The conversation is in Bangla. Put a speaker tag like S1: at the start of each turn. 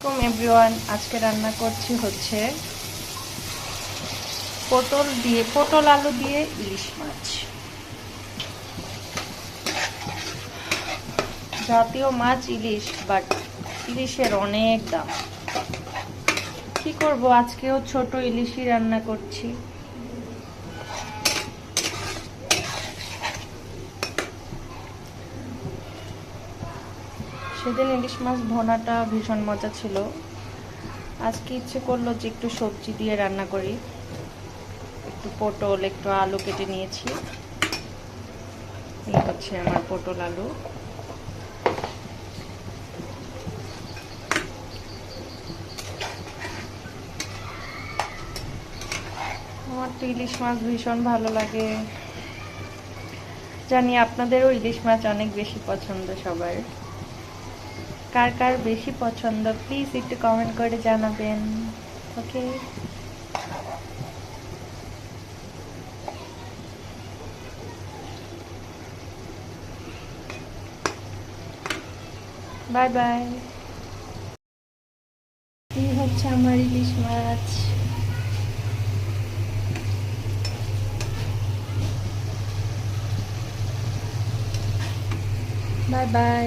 S1: এভরিওয়ান, আজকে রান্না করছি হচ্ছে পটল আলু দিয়ে ইলিশ মাছ। জাতীয় মাছ ইলিশ, বাট ইলিশের অনেক দাম। কি করব, আজকেও ছোট ইলিশই রান্না করছি। সেদিন ইলিশ মাছ ভোনাটা ভীষণ মজা ছিল। আজকে ইচ্ছে করলো যে একটু সবজি দিয়ে রান্না করি। একটু পটল, একটু আলু কেটে নিয়েছি। এই হচ্ছে আমার পটল আলু। আমার তো ইলিশ মাছ ভীষণ ভালো লাগে। জানি আপনাদেরও ইলিশ মাছ অনেক বেশি পছন্দ সবার। কার কার বেশি পছন্দ প্লিজ একটু কমেন্ট করে জানাবেন। ওকে, বাই বাই। এই হচ্ছে আমার ইলিশ মাছ। Bye bye.